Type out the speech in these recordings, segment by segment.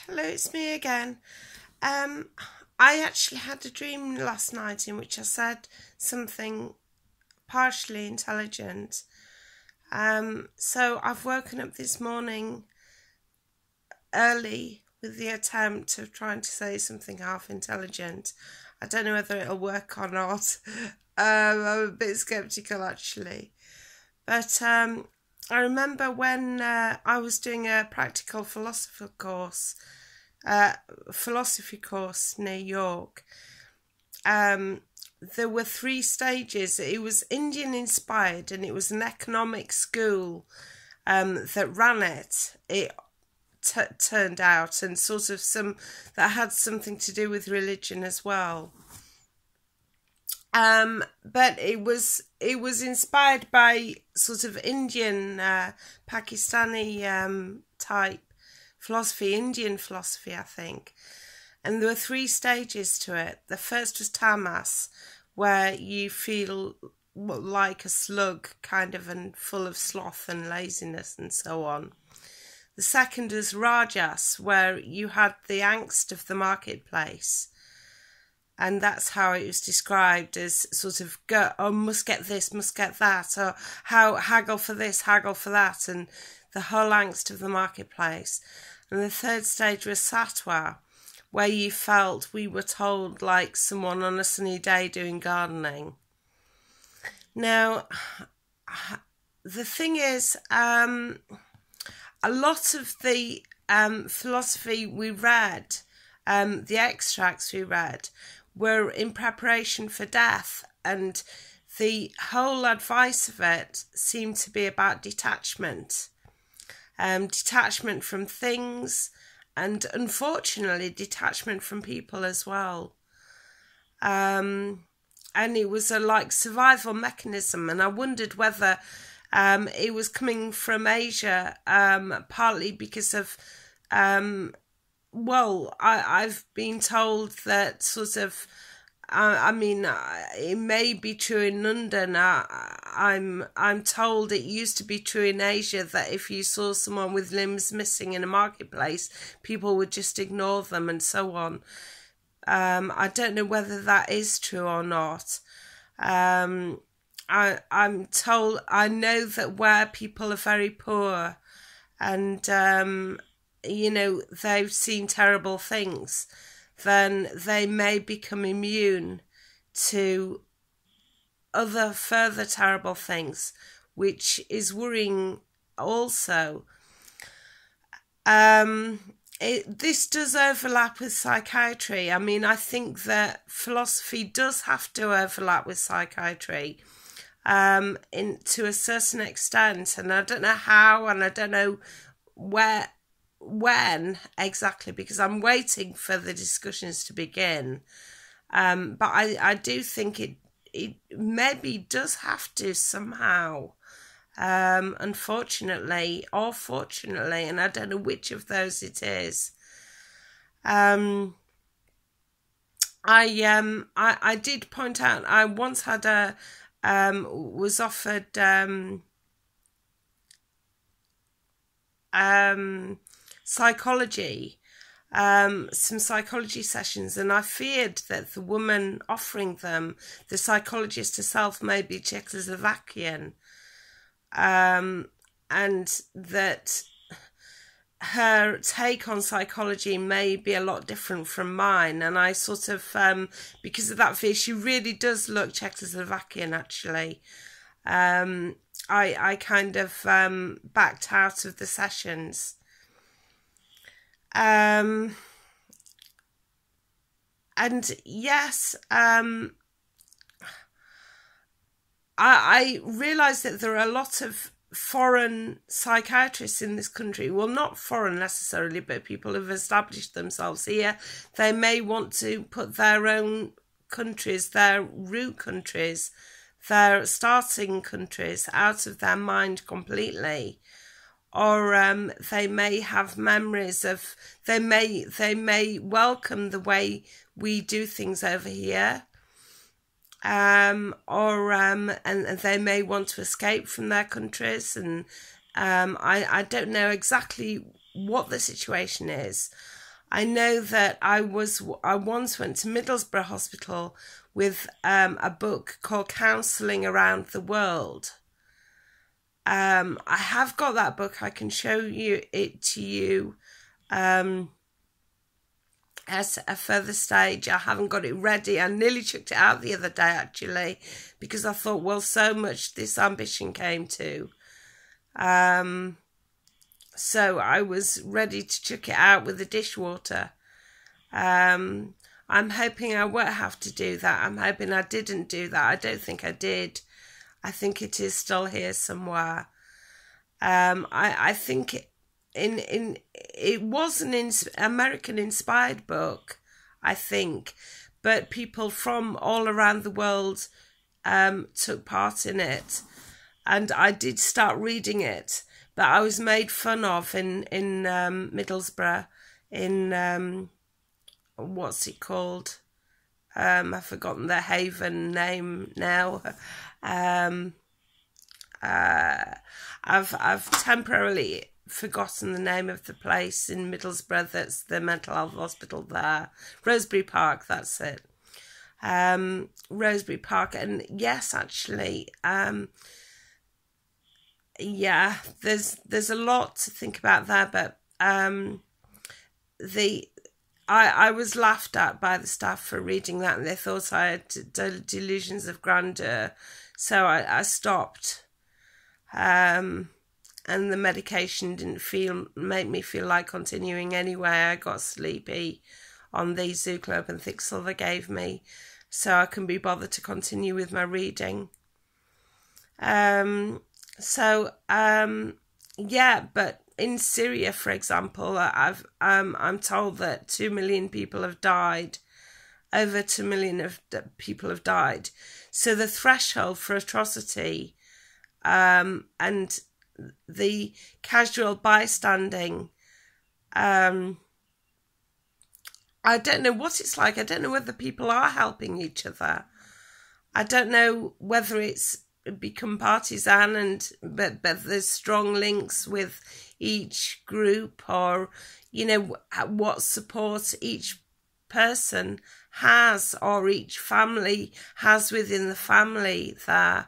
Hello, it's me again. I actually had a dream last night in which I said something partially intelligent. So I've woken up this morning early with the attempt of trying to say something half intelligent. I don't know whether it'll work or not. I'm a bit sceptical actually. But I remember when I was doing a practical philosophy course near York. There were 3 stages. It was Indian inspired, and it was an economic school that ran it. It turned out, and sort of that had something to do with religion as well. But it was inspired by sort of Indian, Pakistani type philosophy, Indian philosophy, I think. And there were 3 stages to it. The first was tamas, where you feel like a slug, kind of, and full of sloth and laziness and so on. The second was rajas, where you had the angst of the marketplace. And that's how it was described, as sort of, must get this, must get that, or how haggle for this, haggle for that, and the whole angst of the marketplace. And the third stage was satwa, where you felt we were told like someone on a sunny day doing gardening. Now, the thing is, a lot of the philosophy we read, the extracts we read, were in preparation for death, and the whole advice of it seemed to be about detachment. Detachment from things, and unfortunately detachment from people as well. And it was a like survival mechanism, and I wondered whether it was coming from Asia, partly because of I've been told that sort of, I mean, it may be true in London. I'm told it used to be true in Asia that if you saw someone with limbs missing in a marketplace, people would just ignore them and so on. I don't know whether that is true or not. I'm told, I know that where people are very poor and you know, they've seen terrible things, then they may become immune to other further terrible things, which is worrying also. This does overlap with psychiatry. I mean, I think that philosophy does have to overlap with psychiatry to a certain extent, and I don't know how, and I don't know when exactly, because I'm waiting for the discussions to begin. But I do think it maybe does have to somehow, unfortunately or fortunately, and I don't know which of those it is. I did point out, I once had was offered psychology, some psychology sessions, and I feared that the woman offering them, the psychologist herself, may be Czechoslovakian, and that her take on psychology may be a lot different from mine. And I sort of, because of that fear, she really does look Czechoslovakian actually. I kind of backed out of the sessions. And yes, I realise that there are a lot of foreign psychiatrists in this country. Well, not foreign necessarily, but people who've established themselves here. They may want to put their own countries, their root countries, their starting countries out of their mind completely. Or they may have memories of, they may welcome the way we do things over here, and they may want to escape from their countries, and I don't know exactly what the situation is. I know that I once went to Middlesbrough Hospital with a book called Counselling Around the World. I have got that book. I can show it to you at a further stage. I haven't got it ready. I nearly chucked it out the other day, actually, because I thought, well, so much this ambition came to. So I was ready to chuck it out with the dishwater. I'm hoping I won't have to do that. I'm hoping I didn't do that. I don't think I did. I think it is still here somewhere. I think it was an American-inspired book, I think, but people from all around the world took part in it, and I did start reading it. But I was made fun of in Middlesbrough, in what's it called? I've forgotten the haven name now. I've temporarily forgotten the name of the place in Middlesbrough that's the mental health hospital there. Rosebery Park, that's it. Rosebery Park, and yes, actually, yeah, there's a lot to think about there, but I was laughed at by the staff for reading that, and they thought I had delusions of grandeur, so I stopped. And the medication didn't make me feel like continuing anyway. I got sleepy on the Zooglobin and Thixel they gave me, so I can be bothered to continue with my reading. Yeah, but in Syria, for example, I'm told that 2 million people have died. Over 2 million people have died. So the threshold for atrocity and the casual bystanding, I don't know what it's like. I don't know whether people are helping each other. I don't know whether it's become partisan but there's strong links with each group, or what support each person has or each family has within the family there.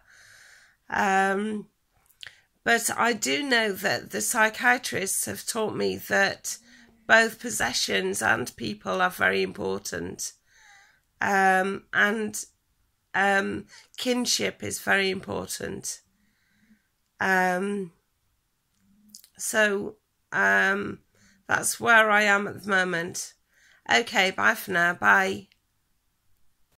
But I do know that the psychiatrists have taught me that both possessions and people are very important, and kinship is very important. So that's where I am at the moment. Okay, bye for now. Bye.